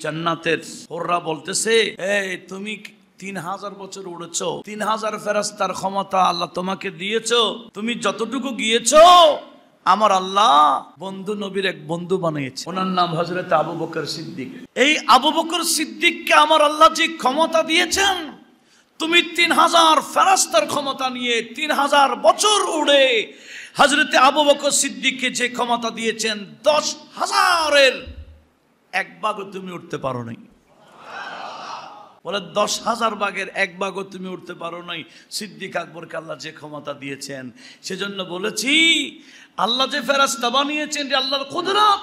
জান্নাতের হোররা বলতেছে, এই তুমি 3000 বছর উড়েছো, 3000 ফেরেশতার ক্ষমতা আল্লাহ তোমাকে দিয়েছো, তুমি যতটুকু গিয়েছো আমার আল্লাহ বন্ধু নবীর এক বন্ধু বানিয়েছে, ওনার নাম হযরত আবু বকর সিদ্দিক। এই আবু বকর সিদ্দিককে আমার আল্লাহ যে ক্ষমতা দিয়েছেন, তুমি 3000 ফেরেশতার ক্ষমতা নিয়ে 3000 বছর উড়ে হযরত আবু বকর সিদ্দিককে যে ক্ষমতা দিয়েছেন 10,000-এর এক ভাগও তুমি উঠতে পারো নাই। বলে 10,000 ভাগের এক ভাগও তুমি উঠতে পারো নাই সিদ্দিক আকবরকে আল্লাহ যে ক্ষমতা দিয়েছেন। সেজন্য বলেছি আল্লাহ যে ফেরেশতা বানিয়েছেন যে আল্লাহর কুদরত,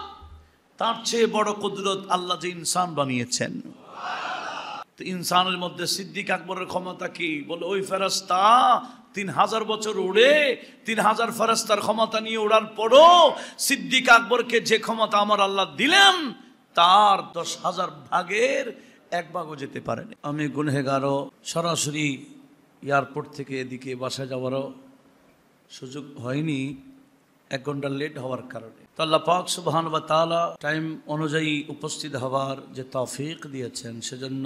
তার চেয়ে বড় কুদরত আল্লাহ যে ইনসান বানিয়েছেন। তো ইনসানের মধ্যে সিদ্দিক আকবরের ক্ষমতা কি? বলে ওই ফেরেশতা 3000 বছর উড়ে 3000 ফেরেশতার ক্ষমতা নিয়ে উড়ার পরও সিদ্দিক আকবরকে যে ক্ষমতা আমার আল্লাহ দিলেন তার 10,000 ভাগের এক ভাগও যেতে পারেনি। আমি গুনহেগারও, সরাসরি এয়ারপোর্ট থেকে এদিকে বাসা যাওয়ারও সুযোগ হয়নি 1 ঘন্টা লেট হওয়ার কারণে। তো আল্লাহ পাক সুবহানাহু ওয়া তাআলা টাইম অনুযায়ী উপস্থিত হওয়ার যে তৌফিক দিয়েছেন, সেজন্য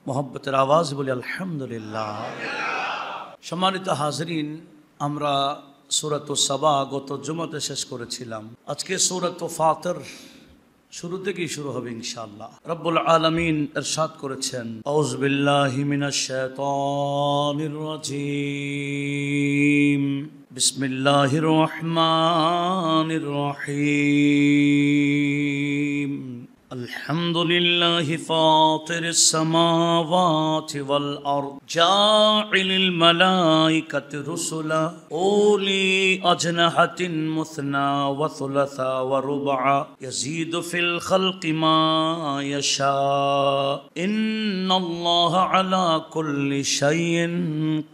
মোহাব্বতের আওয়াজ বলি আলহামদুলিল্লাহ। সম্মানিত হাজরিন, আমরা সূরাত সাবা গত জুমাতে শেষ করেছিলাম। আজকে সূরাত ফাতির শুরু থেকেই শুরু হবে ইনশাআল্লাহ। রব্বুল আলামিন ইরশাদ করেছেন, আউযু বিল্লাহি মিনাশ শাইতানির রাজীম, বিসমিল্লাহির রহমানির রহিম, আলহামদুলিল্লাহি ফাতিরিস সামাওয়াতি ওয়াল আরদ, জাইলিল মালাইকাতি রুসুলা উলি আজনাহাতিন মুসনা ওয়া সুলাসা ওয়া রুবআ ইয়াজিদু ফিল খালকি মা ইয়াশা ইন্নাল্লাহা আলা কুল্লি শাইইন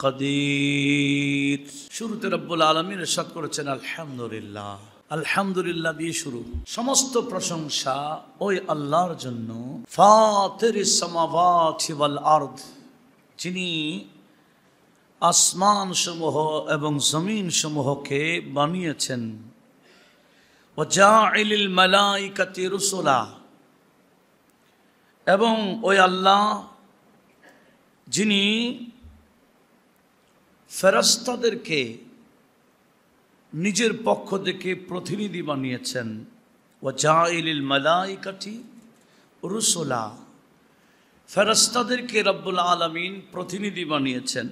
কাদির। শুরুতে রব্বুল আলামিন ইরশাদ করেছেন আলহামদুলিল্লাহ। আলহামদুলিল্লাহ দিয়ে শুরু। সমস্ত প্রশংসা ওই আল্লাহর জন্য, ফাতিরিস সামাওয়াতি ওয়াল আরদ, যিনি আসমান সমূহ এবং জমিন সমূহকে বানিয়েছেন, ওয়া জাইলিল মালাইকাতি রুসুলা, এবং ওই আল্লাহ যিনি ফেরেশতাদেরকে নিজের পক্ষ থেকে প্রতিনিধি বানিয়েছেন। ওয়া জাইলিল মালাইকাতি রুসুলা, ফেরেশতাদেরকে রব্বুল আলামিন প্রতিনিধি বানিয়েছেন।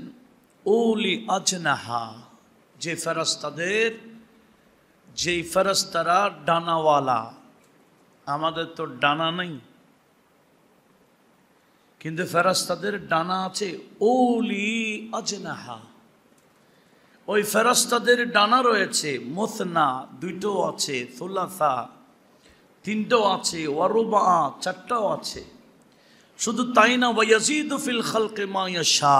উলি আজনাহা, যে ফেরেশতারা ডানাওয়ালা। আমাদের তো ডানা নেই, কিন্তু ফেরেশতাদের ডানা আছে। উলি আজনাহা, ওই ফেরেশতাদের ডানা রয়েছে। মুসনা, 2টো আছে। সুলাসা, 3টো আছে। ওয়া রুবআ, 4টাও আছে। শুধু তাই না, ওয়া ইয়াজিদু ফিল খালকি মা ইয়াশা,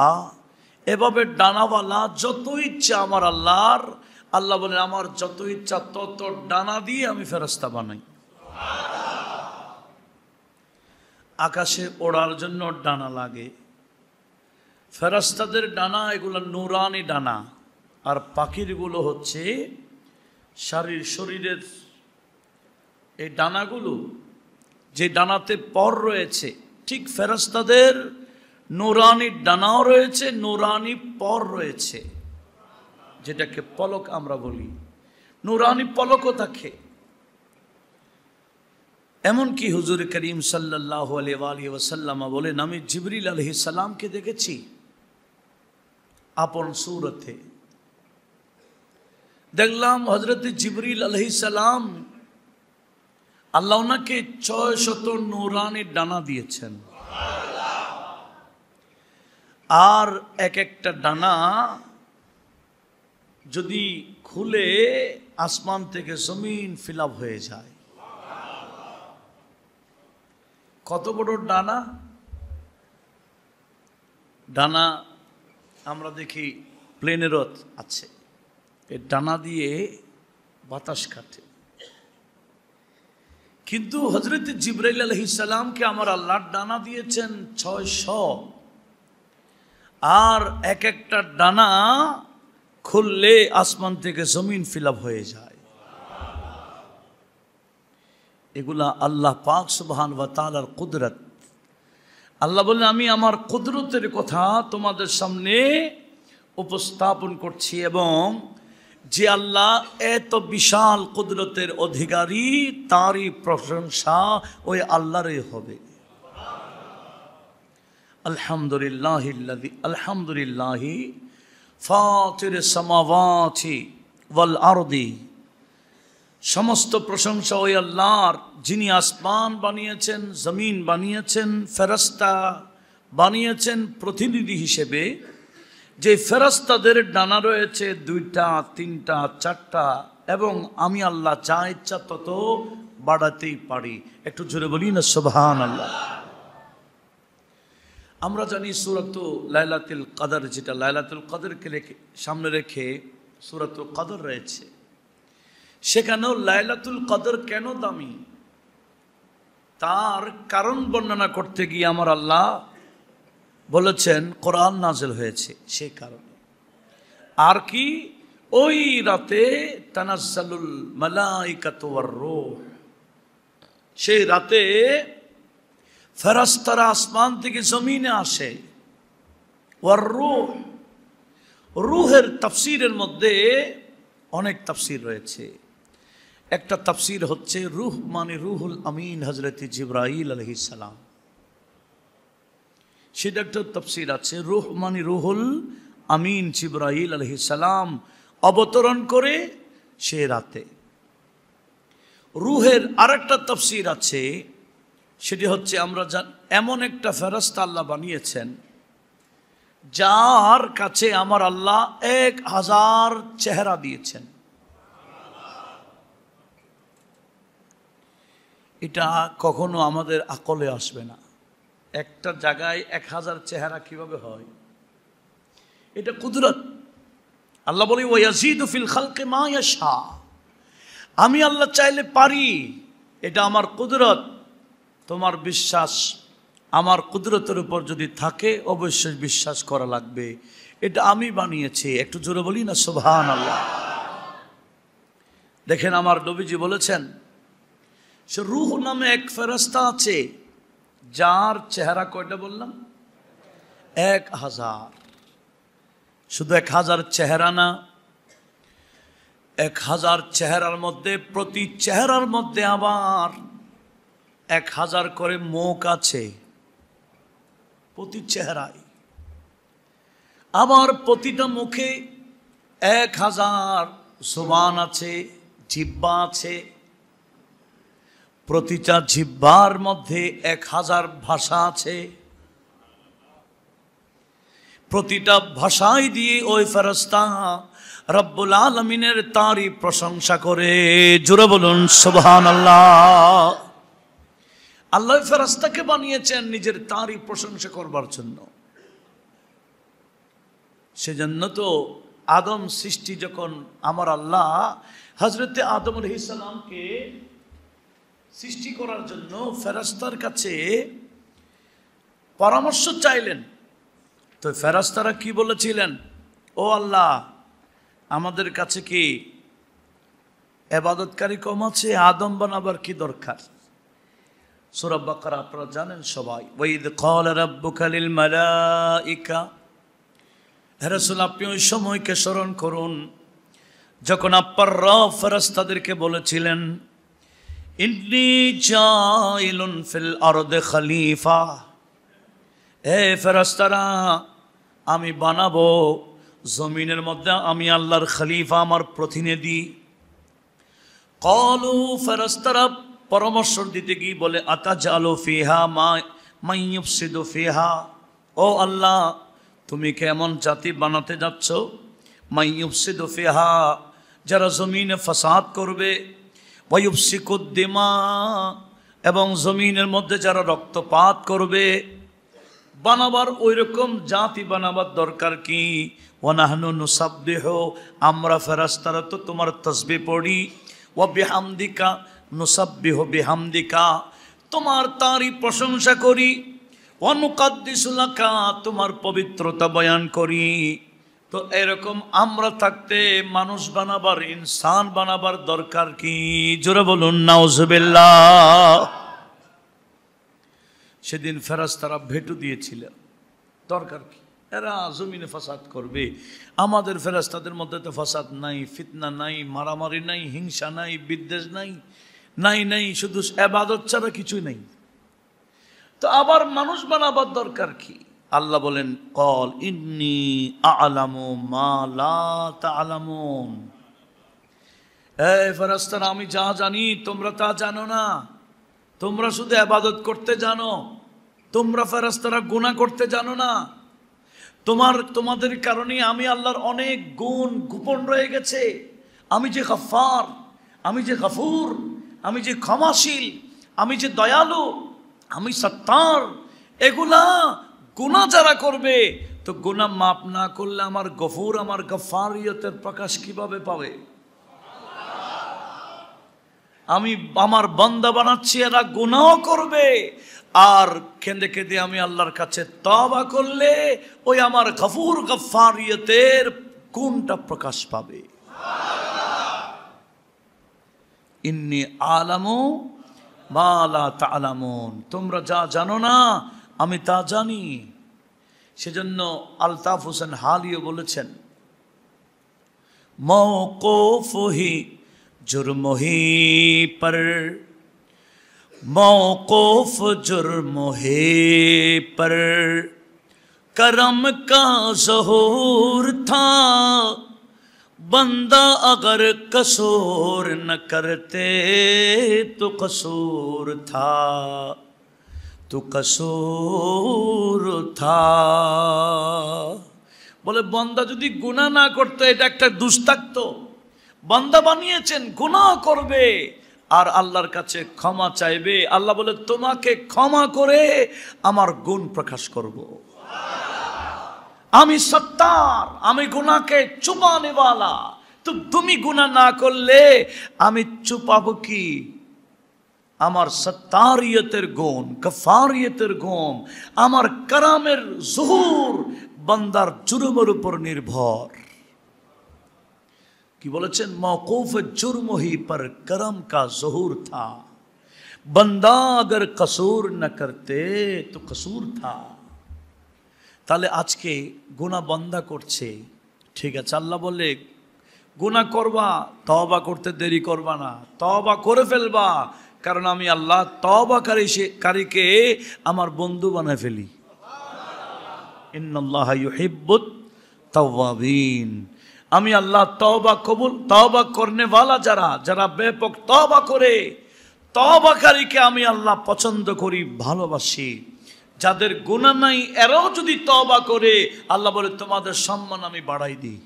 এভাবে ডানাওয়ালা যত ইচ্ছা আমার আল্লাহর, আল্লাহ বলেন আমার যত ইচ্ছা তত ডানা দিয়ে আমি ফেরেশতা বানাই। আকাশে ওড়ার জন্য ডানা লাগে। ফেরেশতাদের ডানা এগুলো নূরানি ডানা, আর পাখিরগুলো হচ্ছে শরীরের এই ডানাগুলো, যে ডানাতে পর রয়েছে, ঠিক ফেরেশতাদের নূরানি ডানাও রয়েছে, নূরানি পর রয়েছে, যেটাকে পলক আমরা বলি। নূরানি পলকও থাকে। এমনকি হুজুর করিম সাল্লাল্লাহু আলাইহি ওয়াসাল্লাম বলেন, আমি জিবরিল আলাইহিস সালামকে দেখেছি আপন সূরতে। দেখলাম হযরত জিবরিল আলাইহিস সালাম, আল্লাহ ওনাকে 600 নূরানি ডানা দিয়েছেন, আর এক একটা ডানা যদি খুলে আসমান থেকে জমিন ফিলাপ হয়ে যায়। কত বড় ডানা! ডানা আমরা দেখি প্লেনেরও আছে, এই ডানা দিয়ে বাতাস কাটে। কিন্তু হযরত জিবরাইল আলাইহিস সালামকে আমার আল্লাহ ডানা দিয়েছেন 600, আর এক একটা ডানা খুললে আসমান থেকে জমিন ফিলাপ হয়ে যায়। এগুলা আল্লাহ পাক সুবহান ওয়া তাআলার কুদরত। আল্লাহ বললেন আমি আমার কুদরতের কথা তোমাদের সামনে উপস্থাপন করছি, এবং যে আল্লাহ এত বিশাল কুদরতের অধিকারী তারই প্রশংসা ওই আল্লাহরই হবে। আলহামদুলিল্লাহি ফাতিরিস সামাওয়াতি ওয়াল আরদি, সমস্ত প্রশংসা ওই আল্লাহর যিনি আসমান বানিয়েছেন, জমিন বানিয়েছেন, ফেরেশতা বানিয়েছেন প্রতিনিধি হিসেবে। যে ফেরেশতাদের ডানা রয়েছে 2টা, 3টা, 4টা, এবং আমি আল্লাহ যা ইচ্ছা তত বাড়াতেই পারি। একটু জোরে বলি না সুবহানাল্লাহ। আমরা জানি সূরাতুল লাইলাতুল কদর, যেটা লাইলাতুল কদরকে সামনে রেখে সূরাতুল কদর রয়েছে, সেখানেও লাইলাতুল কদর কেন দামি তার কারণ বর্ণনা করতে গিয়ে আমার আল্লাহ বলেছেন কোরআন নাযিল হয়েছে সেই কারণে। আর কি, ওই রাতে তানাজ্জালুল মালাইকাতু ওয়ার রূহ, সেই রাতে ফেরেশতারা আসমান থেকে জমিনে আসে। ওয়ার রূহ, রূহের তাফসীরের মধ্যে অনেক তাফসীর রয়েছে। একটা তাফসীর হচ্ছে রূহ মানে রুহুল আমিন হযরত জিবরাইল আলাইহিস সালাম, সেটা একটা তাফসীর আছে। রূহ মানে রুহুল আমিন জিবরাইল আলাইহিস সালাম অবতরণ করে সে রাতে। রূহের আরেকটা তাফসীর আছে, সেটি হচ্ছে আমরা এমন একটা ফেরেশতা আল্লাহ বানিয়েছেন যার কাছে আমার আল্লাহ 1000 চেহারা দিয়েছেন। এটা কখনো আমাদের আকলে আসবে না, একটা জায়গায় 1000 চেহারা কিভাবে হয়, এটা কুদরত। আল্লাহ বলে ওয়ায়াজিদু ফিল খালকি মা ইয়াশা, আমি আল্লাহ চাইলে পারি, এটা আমার কুদরত। তোমার বিশ্বাস আমার কুদরতের উপর যদি থাকে অবশ্যই বিশ্বাস করা লাগবে, এটা আমি বানিয়েছি। একটু জোরে বলি না সুবহানাল্লাহ। দেখেন আমার নবীজি বলেছেন সে রূহ নামে এক ফেরেশতা আছে যার চেহারা কয়টা বললাম? 1000। শুধু 1000 চেহারা না, 1000 চেহারার মধ্যে প্রতি চেহারার মধ্যে আবার 1000 করে মুখ আছে প্রতি চেহারায়। আবার প্রতিটা মুখে 1000 জবান আছে, জিহ্বা আছে। প্রতিটা জিহ্বার মধ্যে 1000 ভাষা আছে। প্রতিটা ভাষায় দিয়ে ওই ফেরেশতা রব্বুল আলামিনের তারই প্রশংসা করে। জোরে বলুন সুবহানাল্লাহ। আল্লাহ ফেরেশতাকে বানিয়েছেন নিজের তারই প্রশংসা করবার জন্য। সেজন্য তো আদম সৃষ্টি যখন আমার আল্লাহ হযরত আদম আলাইহিস সালামকে সৃষ্টি করার জন্য ফেরেশতার কাছে পরামর্শ চাইলেন, তো ফেরেশতারা কি বলেছিলেন? ও আল্লাহ, আমাদের কাছে কি ইবাদতকারী কম আছে, আদম বানাবার কি দরকার? সূরা বাকারা আপনারা জানেন সবাই। ওয়াইদ ক্বালা রাব্বুকা লিল মালাইকা, হে রাসূল আপনি ওই সময়কে স্মরণ করুন যখন আপনার রব ফেরেশতাদেরকে বলেছিলেন ইন্নী জাইলুন ফিল আরদি খলিফা, হে ফেরেশতারা আমি বানাবো জমিনের মধ্যে আমি আল্লাহর খলিফা, আমার প্রতিনিধি। ক্বালু, ফেরেশতারা পরামর্শ দিতে গিয়ে বলে আতাজালু ফিহা মান ইউফসিদু ফিহা, ও আল্লাহ তুমি কেমন জাতি বানাতে যাচ্ছ? মান ইউফসিদু ফিহা, যারা জমিনে ফাসাদ করবে, ওয়া ইউফসিকুদ দিমা, এবং জমিনের মধ্যে যারা রক্তপাত করবে। বানাবার ওই রকম জাতি বানাবার দরকার কি? ওয়া নাহনু নুসাব্বিহু, আমরা ফেরেশতারা তো তোমার তাসবিহ পড়ি, ওয়া বিহামদিকা নুসাব্বিহু বিহামদিকা, তোমার তারই প্রশংসা করি, ওয়া নুকাদ্দিসু লাকা, তোমার পবিত্রতা বয়ান করি। তো এরকম আমরা থাকতে মানুষ বানাবার, ইনসান বানাবার দরকার কি? জোরে বলুন নাউজুবিল্লাহ। সেদিন ফেরেশতারা ভেটো দিয়েছিল, দরকার কি? এরা জমিনে ফাসাদ করবে। আমাদের ফেরেশতাদের মধ্যে তো ফাসাদ নাই, ফিতনা নাই, মারামারি নাই, হিংসা নাই, বিদ্বেষ নাই, নাই শুধু ইবাদত ছাড়া কিছুই নাই। তো আবার মানুষ বানাবার দরকার কি? আল্লাহ বলেন, কল ইন্নী আ'লামু মা লা তা'লামুন। এই ফেরেশতারা, আমি যা জানি তোমরা তা জানো না। তোমরা শুধু ইবাদত করতে জানো, তোমরা ফেরেশতারা গুনাহ করতে জানো না। তোমাদের কারণে আমি আল্লাহর অনেক গুণ গোপন রয়ে গেছে। আমি যে গফফার, আমি যে গফুর, আমি যে ক্ষমাশীল, আমি যে দয়ালু, আমি সত্তার, এগুলা গুনাহ যারা করবে, তো গুনাহ মাফ না করলে আমার গফুর, আমার গফফারিয়তের প্রকাশ কিভাবে পাবে? আমি আমার বান্দা বানাচ্ছি, এরা গুনাহ করবে, আর কেঁদে কেঁদে আমি আল্লাহর কাছে তওবা করলে ওই আমার গফুর গফফারিয়তের গুণটা প্রকাশ পাবে। ইন্নী আ'লামু মা লা তা'লামুন। তোমরা যা জানো না আমি তা জানি। সেজন্য আলতাফ হোসেন হালিও বলেছেন, মওকুফ হি जुर्म ही पर, मौकूफ जुर्म ही पर करम का ज़हूर था, बंदा अगर कसूर न करते तो कसूर था, तो कसूर था। बोले बंदा যদি গুনাহ না করতে, এটা একটা দোষ থাকতো। বান্দা বানিয়েছেন, গুনাহ করবে আর আল্লাহর কাছে ক্ষমা চাইবে। আল্লাহ বলে, তোমাকে ক্ষমা করে আমার গুণ প্রকাশ করব। আমি সত্তার, আমি গুনাহকে চুপানে वाला। তো তুমি গুনাহ না করলে আমি চুপাবো কি? আমার সত্তারিয়তের গুণ, গফফারিয়তের গুণ, আমার কারামের জুহুর বান্দার জুরমের উপর নির্ভর। কি বলেছেন? মওকুফ जुर्म ही पर करम का ज़हूर था, बंदा अगर कसूर न करते तो कसूर था। তাহলে আজকে গুনাহ বান্দা করছে, ঠিক আছে, আল্লাহ বলে গুনাহ করবা, তওবা করতে দেরি করবা না, তওবা করে ফেলবা, কারণ আমি আল্লাহ তওবাকারীকে আমার বন্ধু বানায় ফেলি। ইন্নাল্লাহা ইউহিব্বুত তাওয়াবিন। আমি আল্লাহ তওবা করনে वाला যারা ব্যাপক তওবা করে, তওবাকারীকে আমি আল্লাহ পছন্দ করি, ভালোবাসি। যাদের গুনাহ নাই এরাও যদি তওবা করে, আল্লাহ বলে তোমাদের সম্মান আমি বাড়াই দিই।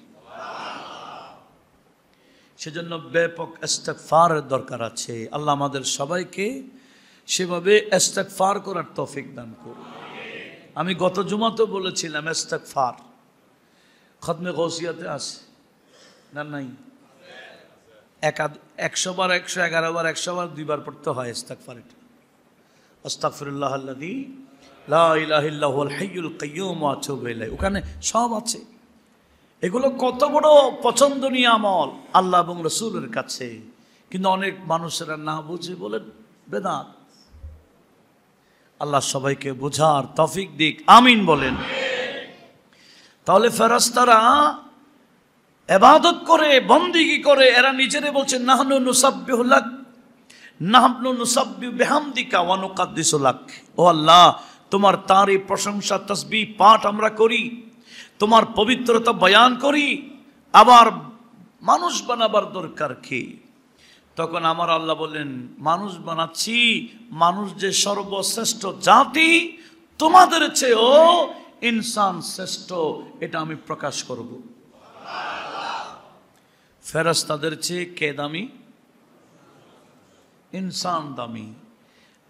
সেজন্য ব্যাপক ইস্তিগফারের দরকার আছে। আল্লাহ আমাদের সবাইকে সেভাবে ইস্তিগফার করার তৌফিক দান করুন। আমি গত জুমাতেও বলেছিলাম, ইস্তিগফার খতমে গৌসিয়াতে আছে না? নাই? 100 বার, 111 বার, 100 বার, 2 বার পড়তে হয় ইস্তিগফার। এটা আস্তাগফিরুল্লাহাল্লাযী লা ইলাহা ইল্লা হুয়াল হাইয়ুল কাইয়্যুম ওয়া আতুবু ইলাইহি। ওখানে সব আছে। এগুলো কত বড় পছন্দনীয় আমল আল্লাহ এবং রাসূলের কাছে, কিন্তু অনেক মানুষেরা না বুঝে বলে বেদাত। আল্লাহ সবাইকে বোঝার তৌফিক দিক, আমিন বলেন। তাহলে ফেরেশতারা ইবাদত করে, বন্দেগী করে, এরা নিজেরা বলছে নাহনু নুসাব্বিহু লাক, নাহনু নুসাব্বিহু বিহামদিকা ওয়া নুকাদ্দিসু লাক। ও আল্লাহ, তোমার তারিফ, প্রশংসা, তাসবিহ পাঠ আমরা করি, তোমার পবিত্রতা বয়ান করি। আবার মানুষ বানাবার দরকার কি? তখন আমার আল্লাহ বলেন, মানুষ বানাচ্ছি, মানুষ যে সর্বশ্রেষ্ঠ জাতি, তোমাদের চেয়েও ইনসান শ্রেষ্ঠ, এটা আমি প্রকাশ করব। ফেরেশতাদের চেয়ে কে দামি? ইনসান দামি।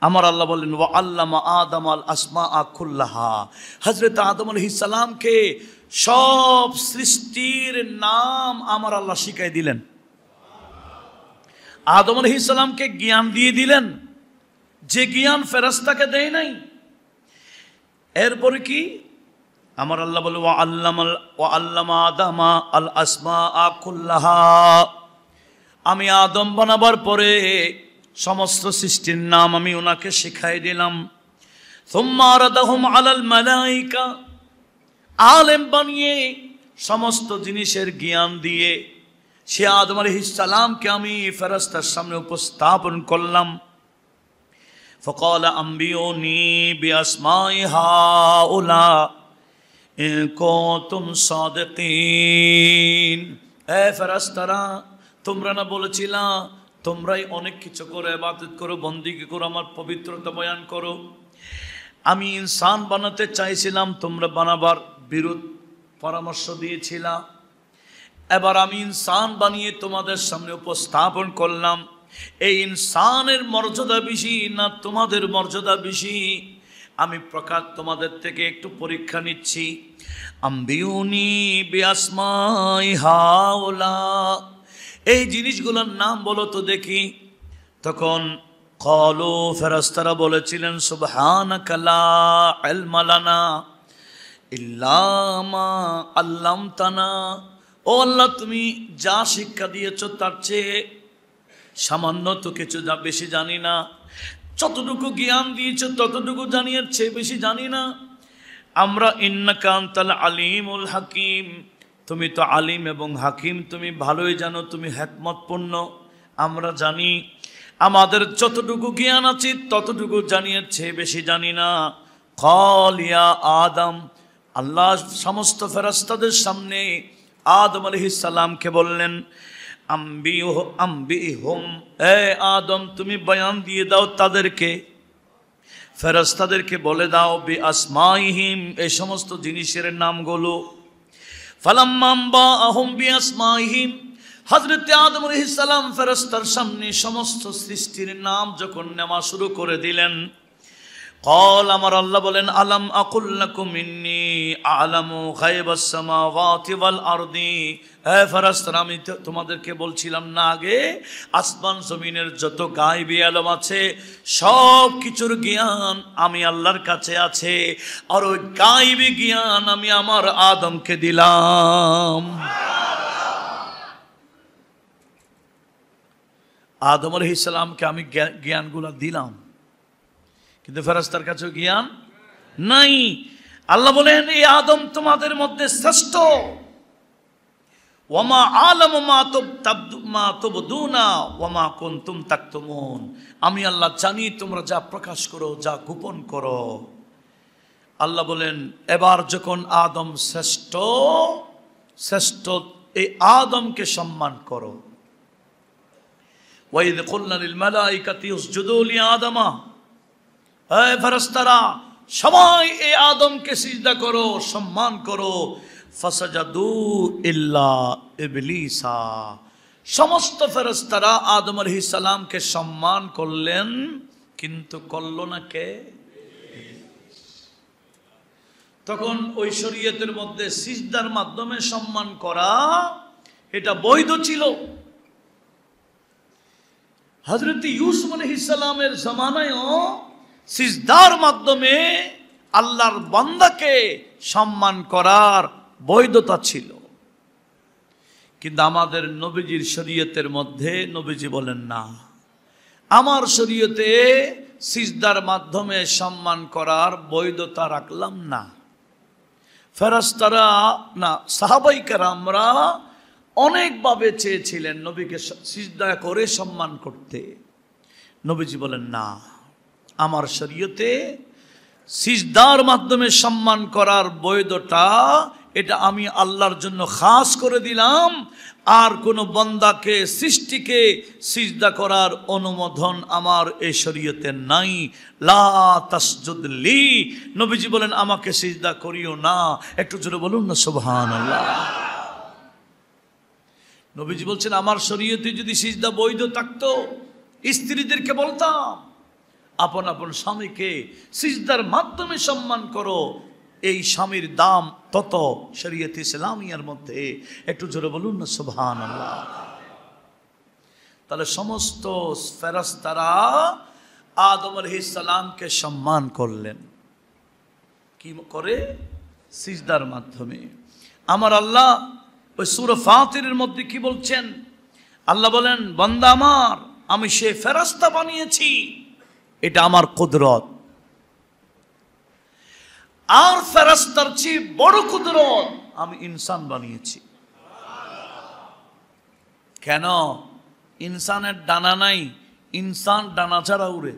আমার আল্লাহ বলেন, ওয়া আল্লামা আদম আল আসমাআ কুল্লাহা। হযরত আদম আলাইহিস সালামকে সব সৃষ্টির নাম আমার আল্লাহ শিখাই দিলেন। আদম আলাইহিস সালামকে জ্ঞান দিয়ে দিলেন, যে জ্ঞান ফেরেশতাকে দেয় নাই। এরপরে কি? আমার আল্লাহ বলে ওয়া আল্লামা আদামা আল আসমাআ কুল্লাহা, আমি আদম বানাবার পরে সমস্ত সৃষ্টির নাম আমি ওনাকে শিখাই দিলাম। সুম্মা আরাদাহুম আলাল মালাইকা, আলেম বানিয়ে সমস্ত জিনিসের জ্ঞান দিয়ে সে আদম আলাইহিস সালামকে আমি ফেরেশতার সামনে উপস্থাপন করলাম। ফাকালা আম্বিউনি বিআসমাই হাউলা ইন কুনতুম সাদিকিন। এ ফেরেশতারা, তোমরা না বলেছিলা তোমরাই অনেক কিছু করো, ইবাদত করো, বন্দেগী করো, আমার পবিত্রতা বয়ান করো। আমি ইনসান বানাতে চাইছিলাম, তোমরা বানাবার বিরোধ পরামর্শ দিয়েছিলা। এবার আমি ইনসান বানিয়ে তোমাদের সামনে উপস্থাপন করলাম। এই ইনসানের মর্যাদা বেশি না তোমাদের মর্যাদা বেশি? আমি প্রকাশ তোমাদের থেকে একটু পরীক্ষা নিচ্ছি। আম্বিউনি বিআসমাই হাউলা, এই জিনিসগুলোর নাম বলো তো দেখি। তখন ক্বালু, ফেরেশতারা বলেছিলেন সুবহানাকা লা ইলমা লানা ইল্লা মা আল্লামতানা। ও আল্লাহ, তুমি যা শিক্ষা দিয়েছো তার চেয়ে সামান্য তো কিছু বেশি জানি না। যতটুকু জ্ঞান দিয়েছো ততটুকু জানি, এর চেয়ে বেশি জানি না আমরা। ইন্নাকা আনতাল আলিমুল হাকিম, তুমি তো আলিম এবং হাকিম, তুমি ভালোই জানো, তুমি হিকমতপূর্ণ। আমরা জানি, আমাদের যতটুকু জ্ঞান আছে ততটুকু জানি, এর চেয়ে বেশি জানি না। ক্বাল ইয়া আদম, আল্লাহ সমস্ত ফেরেশতাদের সামনে আদম আলাইহিস সালামকে বললেন আম্বিহুম, এ আদম তুমি বয়ান দিয়ে দাও তাদেরকে, ফেরেশতাদেরকে বলে দাও বিআসমাইহিম, এই সমস্ত জিনিসের নামগুলো। ফালাম্মা আম্বাআহুম বিআসমাইহিম, হযরত আদম আলাইহিস সালাম ফেরেশতার সামনে সমস্ত সৃষ্টির নাম যখন নেওয়া শুরু করে দিলেন, ক্বাল, আমার আল্লাহ বলেন আলাম আকুল লাকুম ইন্নী আ'লামু গায়বাস সামাওয়াতি ওয়াল আরদি। হে ফেরেশতারা, আমি তোমাদেরকে বলছিলাম না আগে, আসমান জমিনের যত গায়বী ইলম আছে সব কিছুর জ্ঞান আমি আল্লাহর কাছে আছে, আর ওই গায়বী জ্ঞান আমি আমার আদমকে দিলাম। আদম আলাইহিস সালামকে আমি জ্ঞানগুলো দিলাম, কিন্তু ফেরেশতার কাছে জ্ঞান নাই। আল্লাহ বলেন এই আদম তোমাদের মধ্যে শ্রেষ্ঠ। ওয়ামা আলামু মা তুবদুনা ওয়ামা কুনতুম তাকতুমুন, আমি আল্লাহ জানি তোমরা যা প্রকাশ করো, যা গোপন করো। আল্লাহ বলেন এবার যখন আদম শ্রেষ্ঠ, এই আদমকে সম্মান করো। ওয়াইদ কুলনা লিল মালাইকাতি ইসজুদু লি আদমা, হে ফেরেশতারা সবাই এই আদমকে সিজদা করো, সম্মান করো। ফাসাজাদু ইল্লা ইবলিসা, সমস্ত ফেরেশতারা আদম আলাইহিস সালামকে সম্মান করলেন, কিন্তু করল না কে? তখন ওই শরীয়তের মধ্যে সিজদার মাধ্যমে সম্মান করা এটা বৈধ ছিল। হযরত ইউসুফ আলাইহিস সালামের জামানায়ও সিজদার মাধ্যমে আল্লাহর বান্দাকে সম্মান করার বৈধতা ছিল, কিন্তু আমাদের নবীজির শরীয়তের মধ্যে নবীজি বলেন না, আমার শরীয়তে সিজদার মাধ্যমে সম্মান করার বৈধতা রাখলাম না। ফেরেশতারা না, সাহাবায়ে কেরামরা অনেকভাবে চেয়েছিলেন নবীকে সিজদা করে সম্মান করতে। নবীজি বলেন না, আমার শরীয়তে সিজদার মাধ্যমে সম্মান করার বৈধতা এটা আমি আল্লাহর জন্য খাস করে দিলাম, আর কোন বান্দাকে সৃষ্টিকে সিজদা করার অনুমোদন আমার এই শরীয়তে নাই। লা তাসজুদ লি, নবীজি বলেন আমাকে সিজদা করিও না। একটু জোরে বলুন না সুবহানাল্লাহ। নবীজি বলছেন আমার শরীয়তে যদি সিজদা বৈধ থাকতো, স্ত্রীদেরকে বলতাম আপন আপন স্বামীকে সিজদার মাধ্যমে সম্মান করো, এই স্বামীর দাম তত শরীয়ত ইসলামিয়ার মধ্যে। একটু জোরে বলুন না সুবহানাল্লাহ। তাহলে সমস্ত ফেরেশতারা আদম আলাইহিস সালামকে সম্মান করলেন, কি করে? সিজদার মাধ্যমে। আমার আল্লাহ ওই সূরা ফাতিরের মধ্যে কি বলছেন? আল্লাহ বলেন, বান্দা আমার, আমি সে ফেরেশতা বানিয়েছি, এটা আমার কুদরত। আর ফেরেশতার চেয়ে বড় কুদরত আমি ইনসান বানিয়েছি। কেন? ইনসানের ডানা নাই, ইনসান ডানা ছাড়া উড়ে,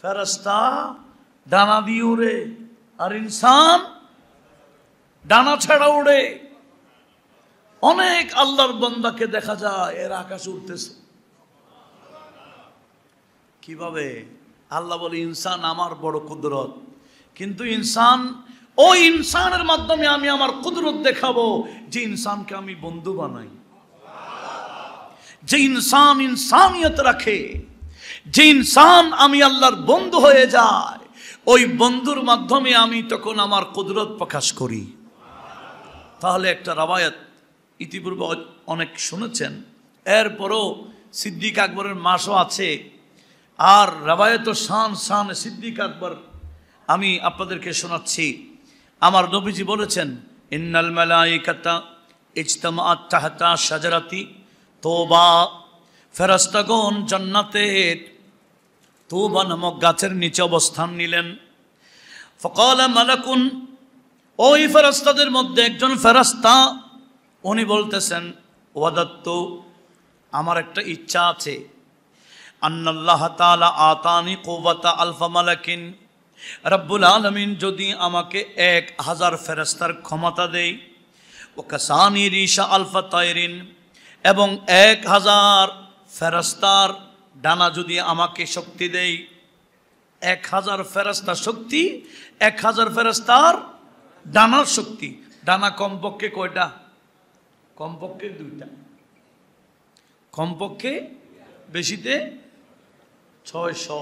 ফেরেশতা ডানা দিয়ে উড়ে, আর ইনসান ডানা ছাড়া উড়ে। অনেক আল্লাহর বান্দাকে দেখা যায় এর আকাশে উঠতেছে। কিভাবে? আল্লাহ বলে, ইনসান আমার বড় কুদরত। কিন্তু ইনসান, ওই ইনসানের মাধ্যমে আমি আমার কুদরত দেখাবো, যে ইনসানকে আমি বন্ধু বানাই, যে ইনসান ইনসানিয়ত রাখে, যে ইনসান আমি আল্লাহর বন্ধু হয়ে যায়, ওই বন্ধুর মাধ্যমে আমি তখন আমার কুদরত প্রকাশ করি। তাহলে একটা রাবায়াত ইতিপূর্বে অনেক শুনেছেন, এরপরও সিদ্দিক আকবরের মাসও আছে। আর রাবায়াত শান শান সিদ্দিক আকবর আমি আপনাদেরকে শোনাচ্ছি। আমার নবীজি বলেছেন, ইন্নাল মালাইকাতা ইজতামাআত তাহতা শাজারাতি তওবা, ফেরেশতাগণ জান্নাতের তওবা নামক গাছের নিচে অবস্থান নিলেন। ফাকালা মালাকুন, ওই ফেরেশতাদের মধ্যে একজন ফেরেশতা, উনি বলতেছেন, ওয়াদাত্তু, আমার একটা ইচ্ছা আছে, আন্নাল্লাহ তাআলা আতানি কুওয়াতা আলফা মালাকিন, রব্বুল আলামিন যদি আমাকে 1000 ফেরেশতার ক্ষমতা দেয়, ও কাসানি রিশা আলফা তায়রিন, এবং 1000 ফেরেশতার ডানা যদি আমাকে শক্তি দেয়, 1000 ফেরেশতার শক্তি, 1000 ফেরেশতার ডানার শক্তি। ডানা কমপক্ষে কয়টা? কমপক্ষে 2টা, কমপক্ষে বেশিতে 600।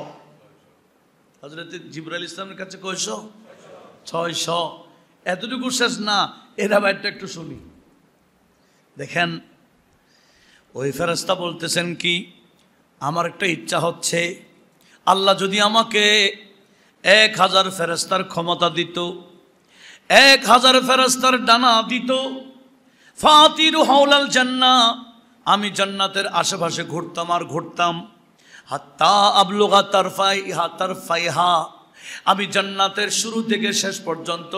হযরত জিবরাইল ইসলামের কাছে কয়শো? 600। এতটুকু শেষ না, এরা বাইরটা একটু শুনি। দেখেন, ওই ফেরেশতা বলতেছেন কি, আমার একটা ইচ্ছা হচ্ছে, আল্লাহ যদি আমাকে 1000 ফেরেশতার ক্ষমতা দিত, 1000 ফেরেশতার ডানা দিত, ফাতিরু হাওলাল জান্নাহ, আমি জান্নাতের আশেপাশে ঘুরতাম আর ঘুরতাম, হাত্তা আবলুগা তারফাইহা, আমি জান্নাতের শুরু থেকে শেষ পর্যন্ত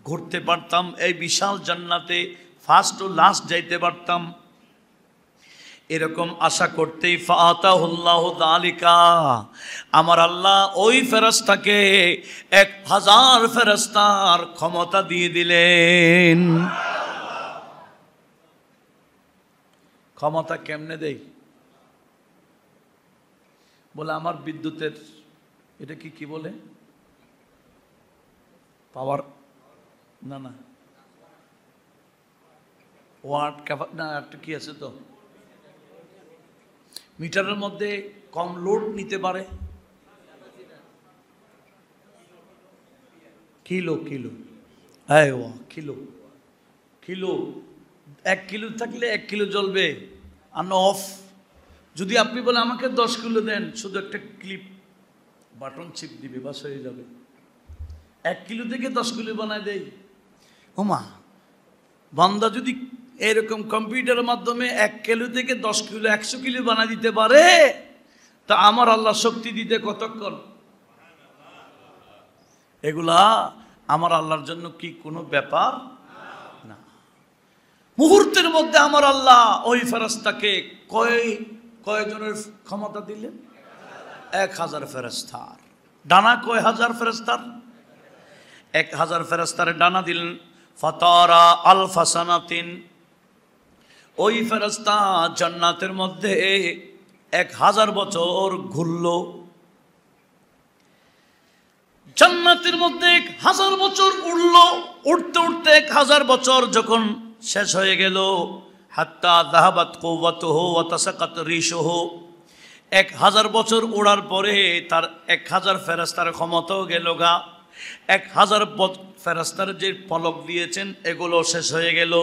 ঘুরতে পারতাম, এই বিশাল জান্নাতে ফার্স্ট ও লাস্ট যাইতে পারতাম। এরকম আশা করতেই ফাতাহুল্লাহু যালিকা, আমার আল্লাহ ওই ফেরেশতাকে 1000 ফেরেশতার ক্ষমতা দিয়ে দিলেন। ক্ষমতা কেমনে দেই? বলে আমার বিদ্যুতের, এটা কি বলে, পাওয়ার, না না ওয়াট না, একটা কি আছে তো, মিটারের মধ্যে কম লোড নিতে পারে, কিলো কিলো, হ্যাঁ কিলো কিলো, 1 কিলো থাকলে 1 কিলো জ্বলবে, আর অফ। যদি আপনি বলেন আমাকে 10 কিলো দেন, শুধু একটা ক্লিপ বাটন চিপ দিবে, বাস হয়ে যাবে। 1 কিলো থেকে 10 কিলো বানায় দেয়। ওমা, বান্দা যদি এরকম কম্পিউটারের মাধ্যমে 1 কিলো থেকে 10 কিলো 100 কিলো বানায় দিতে পারে, তা আমার আল্লাহ শক্তি দিতে কতক্ষণ? এগুলা আমার আল্লাহর জন্য কি কোনো ব্যাপার না। মুহূর্তের মধ্যে আমার আল্লাহ ওই ফেরেশতাকে কয়জনের ক্ষমতা দিলেন? 1000 ফেরেশতার ডানা। কয় হাজার ফেরেশতার? 1000 ফেরেশতার ডানা দিলেন। ফাতারা আলফা সানাতিন, ওই ফেরেশতা জান্নাতের মধ্যে 1000 বছর ঘুরল। জান্নাতের মধ্যে 1000 বছর উড়ল। উঠতে উঠতে 1000 বছর যখন শেষ হয়ে গেল, হাত্তা যাহাবাত কুওয়াতুহু ওয়া তাসাকাত রিশুহু, 1000 বছর ওড়ার পরে তার 1000 ফেরেশতার ক্ষমতাও গেল গা। 1000 ফেরেশতার যে পলক দিয়েছেন এগুলো শেষ হয়ে গেল।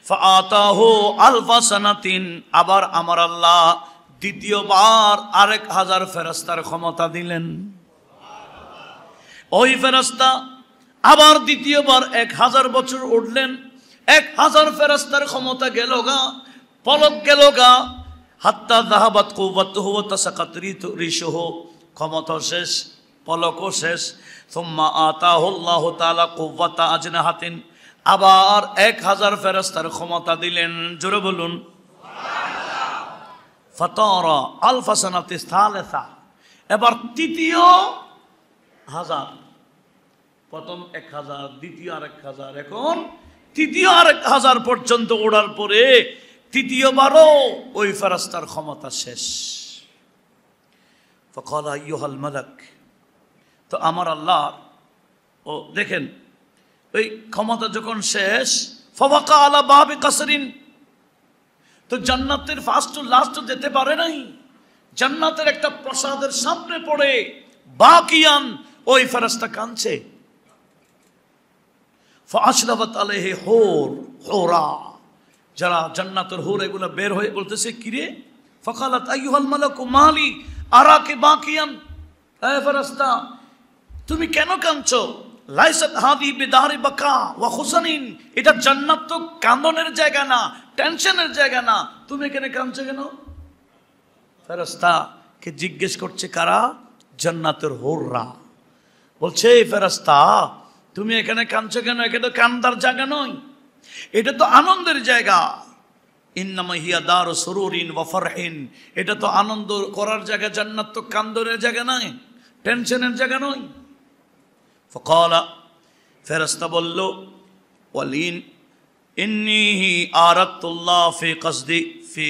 ফাআতাহু আলফা সানাতিন, আবার আমার আল্লাহ দ্বিতীয়বার আরেক 1000 ফেরেশতার ক্ষমতা দিলেন। ওই ফেরেশতা আবার দ্বিতীয়বার 1000 বছর উঠলেন, 1000 ফেরেশতার ক্ষমতা গেল গা, পলক গেল গা। হাত্তা যাহাবাত কুওয়াতুহু ওয়া তাসাকাত রিশুহু, ক্ষমতা শেষ, পলকও শেষ। সুম্মা আতাহু আল্লাহু তাআলা কুওয়াতা আজনাহাতিন, আবার 1000 ফেরেশতার ক্ষমতা দিলেন। জোরে বলুন ফাতারা আলফা সানাতি সালেসা। এবার তৃতীয় 1000, প্রথম 1000, দ্বিতীয় আর 1000, এখন তৃতীয় আর 1000 পর্যন্ত ওড়ার পরে তৃতীয়বারও ওই ফেরেশতার ক্ষমতা শেষ। ফাকাল আইয়ুহাল মালাক, তো আমার আল্লাহ ও দেখেন ওই ক্ষমতা যখন শেষ, ফাওয়াকা আলা বাবি কাসরিন, তো জান্নাতের ফার্স্ট টু লাস্ট যেতে পারে নাই, জান্নাতের একটা প্রাসাদের সামনে পড়ে বাকিয়ান ওই ফেরেশতা কাঁদছে। ফাআশরাফাত আলাইহি হুর, হুরা, যারা জান্নাতের হুর, এগুলো বের হয়ে বলতেছে কিরে, ফাকালাত আইয়ুহাল মালাকু মালি আরাকে বাকিয়ান, এ ফেরেশতা তুমি কেন কাঁদছো? লাইসাত হাদিহি বিদারি বাকা ওয়া খুসানিন, এটা জান্নাত তো কান্দনের জায়গা না, টেনশনের জায়গা না, তুমি এখানে কাঁদছো কেন? ফেরেশতা কে জিজ্ঞেস করছে কারা? জান্নাতের হুররা। বলছে ফেরেশতা তুমি এখানে কাঁদছো কেন? এটা তো কান্দার জায়গা নয়, এটা তো আনন্দের জায়গা। ইন্নামা হিয়া দারু সুরুরিন ওয়া ফারহিন, এটা তো আনন্দ করার জায়গা, জান্নাত তো কান্দনের জায়গা নয়, টেনশনের জায়গা নয়। ফাকালা, ফেরেশতা বলল ওয়ালিন ইন্নী আরাদতুল্লাহ ফি কসদি ফি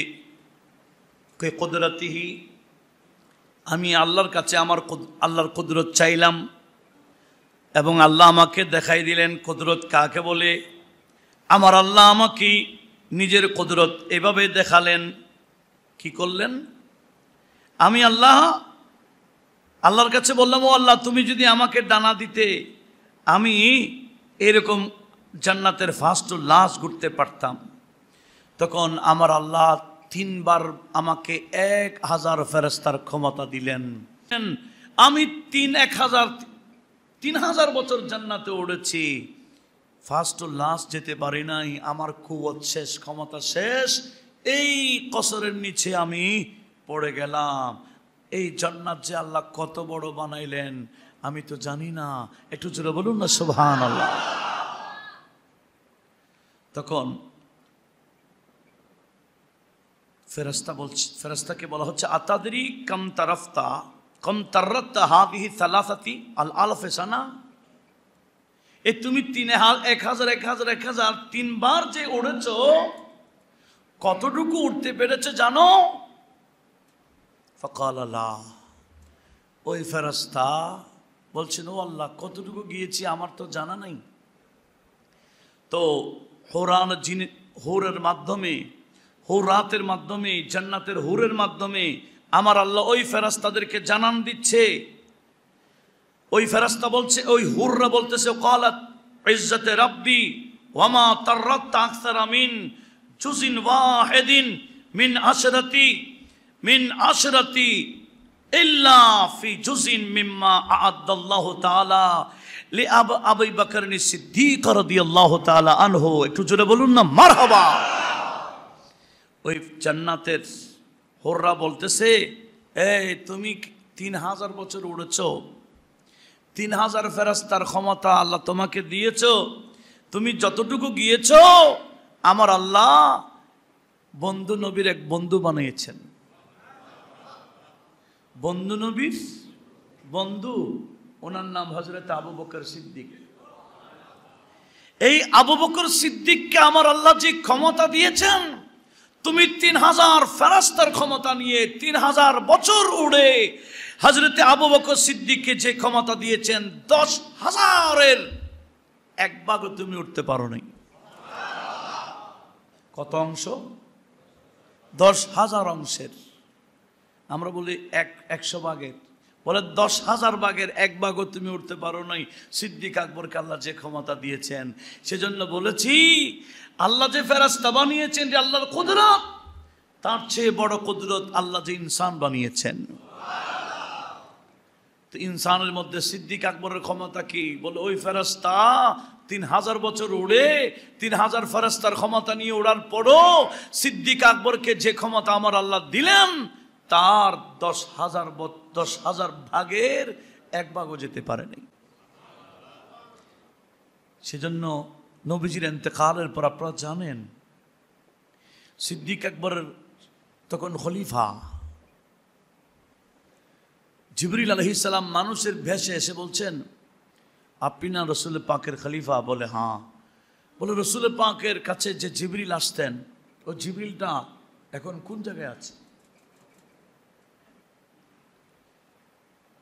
কুদরতিহি, আমি আল্লাহর কাছে আমার আল্লাহর কুদরত চাইলাম এবং আল্লাহ আমাকে দেখাই দিলেন কুদরত কাকে বলে। আমার আল্লাহ আমাকে নিজের কুদরত এভাবে দেখালেন। কি করলেন? আমি আল্লাহর কাছে বললাম, ও আল্লাহ তুমি যদি আমাকে ডানা দিতে আমি এরকম জান্নাতের ফার্স্ট টু লাস্ট ঘুরতে পারতাম। তখন আমার আল্লাহ 3 বার আমাকে 1000 ফেরেশতার ক্ষমতা দিলেন। আমি 3000 বছর জান্নাতে উড়েছি, ফার্স্ট টু লাস্ট যেতে পারি নাই, আমার কুওয়াত শেষ, ক্ষমতা শেষ, এই কসরের নিচে আমি পড়ে গেলাম। এই জান্নাত যে আল্লাহ কত বড় বানাইলেন আমি তো জানি না, একটু জোরে বলুন না সুবহানাল্লাহ। তখন ফেরেশতাকে বলা হচ্ছে আতাদরি কাম তারাফতা হাদিহি সালাসাতি আল আলফ সানা, এই তুমি 1000 3বার যে উড়েছো কতটুকু উঠতে পেরেছো জানো? ফাকাল লা, ওই ফেরেশতা বলছেন ও আল্লাহ কতটুকু গিয়েছি আমার তো জানা নাই। তো হুরের মাধ্যমে, হুরাতের মাধ্যমে, জান্নাতের হুরের মাধ্যমে আমার আল্লাহ ওই ফেরেশতাদেরকে জানান দিচ্ছে। ওই ফেরেশতা বলছে, ওই হুররা বলতেছে ক্বালাত ইজ্জতে রাব্বি ওয়া মা তারাত আকসারা মিন জুজিন ওয়াহিদিন মিন আশরাতি ইল্লা ফি জুজিন মিম্মা আ'আদাল্লাহু তাআলা লি আবু বকর সিদ্দিক রাদিয়াল্লাহু তাআলা আনহু। একটু জোরে বলুন না মারহাবা। ওই জান্নাতের হুররা বলতেছে, এই তুমি 3000 বছর উড়েছো, 3000 ফেরেশতার ক্ষমতা আল্লাহ তোমাকে দিয়েছো, তুমি যতটুকু গিয়েছো আমার আল্লাহ বন্ধু নবীর এক বন্ধু বানিয়েছেন। বন্ধু নবীর বন্ধু, ওনার নাম হযরত আবু বকর সিদ্দিক। এই আবু বকর সিদ্দিককে আমার আল্লাহ যে ক্ষমতা দিয়েছেন, তুমি 3000 ফেরেশতার ক্ষমতা নিয়ে 3000 বছর উড়ে হযরত আবু বকর সিদ্দিককে যে ক্ষমতা দিয়েছেন 10,000-এর 1 ভাগও তুমি উঠতে পারো নাই। কত অংশ? 10,000 অংশের। আমরা বলি 100 ভাগের, বলে 10,000 ভাগের 1 ভাগও তুমি উঠতে পারো নাই। সিদ্দিক আকবরকে আল্লাহ যে ক্ষমতা দিয়েছেন, সেজন্য বলেছি আল্লাহ যে ফেরেশতা বানিয়েছেন যে আল্লাহর কুদরত, তার চেয়ে বড় কুদরত আল্লাহ যে ইনসান বানিয়েছেন। তো ইনসানের মধ্যে সিদ্দিক আকবরের ক্ষমতা কি? বলে ওই ফেরেশতা 3000 বছর উড়ে 3000 ফেরেশতার ক্ষমতা নিয়ে ওড়ার পরও সিদ্দিক আকবরকে যে ক্ষমতা আমার আল্লাহ দিলেন তার 10,000 ভাগের 1 ভাগও যেতে পারেনি। সেজন্য নবীজির ইন্তেকালের পর আপনারা জানেন সিদ্দিক আকবরের তখন খলিফা, জিবরিল আলাইহিস সালাম মানুষের ভেষে এসে বলছেন আপনি না রসুল পাকের খলিফা? বলে হ্যাঁ। বলে রসুল পাকের কাছে যে জিবরিল আসতেন ও জিবরিলটা এখন কোন জায়গায় আছে?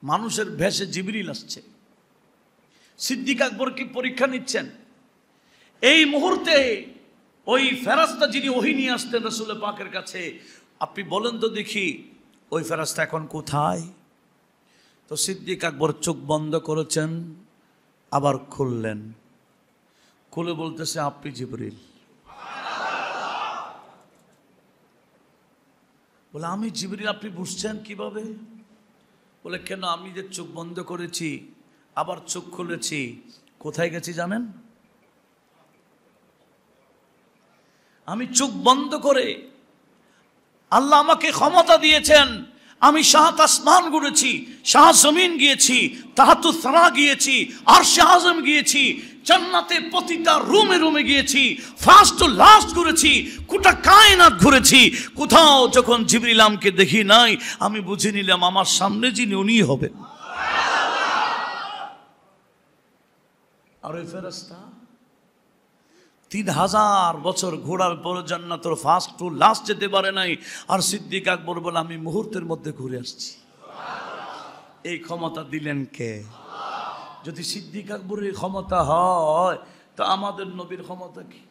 মানুষের ভেষে জিবরিল আসছে, সিদ্দিক আকবরকে পরীক্ষা নিচ্ছেন। এই মুহূর্তে ওই ফেরেশতা যিনি ওহী নিয়ে আসতেন রসুল পাকের কাছে, আপনি বলেন তো দেখি ওই ফেরেশতা এখন কোথায়? তো সিদ্দিক আকবর চোখ বন্ধ করেছেন, আবার খুললেন, খুলে বলতেছে আপনি জিবরিল। বলে আমি জিবরিল, আপনি বুঝছেন কিভাবে? বলে কেন, আমি যে চোখ বন্ধ করেছি আবার চোখ খুলেছি, কোথায় গেছি জানেন? আমি চোখ বন্ধ করে আল্লাহ আমাকে ক্ষমতা দিয়েছেন, আমি সাত আসমান ঘুরেছি, শাহ জমিন গিয়েছি, তাহাতুস সারা গিয়েছি, আরশে আজম গিয়েছি, জান্নাতে প্রতিটা রুমে রুমে গিয়েছি, ফার্স্ট টু লাস্ট ঘুরেছি, গোটা কায়নাত ঘুরেছি। কোথাও যখন জিবরিল আমাকে দেখি নাই, আমি বুঝে নিলাম আমার সামনে যিনি উনি হবেন। আর ওই ফেরেশতা 3000 বছর ঘোরার পর জান্নাতের ফার্স্ট টু লাস্ট যেতে পারে নাই। আর সিদ্দিক আকবর বলে আমি মুহূর্তের মধ্যে ঘুরে আসছি। এই ক্ষমতা দিলেন কে? যদি সিদ্দিক আকবরের ক্ষমতা হয় তো আমাদের নবীর ক্ষমতা কি?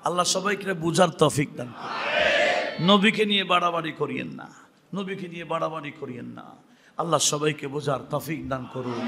আল্লাহ সবাইকে বুঝার তৌফিক দান করুন। নবীকে নিয়ে বাড়াবাড়ি করিয়েন না, নবীকে নিয়ে বাড়াবাড়ি করিয়েন না। আল্লাহ সবাইকে বোঝার তৌফিক দান করুন।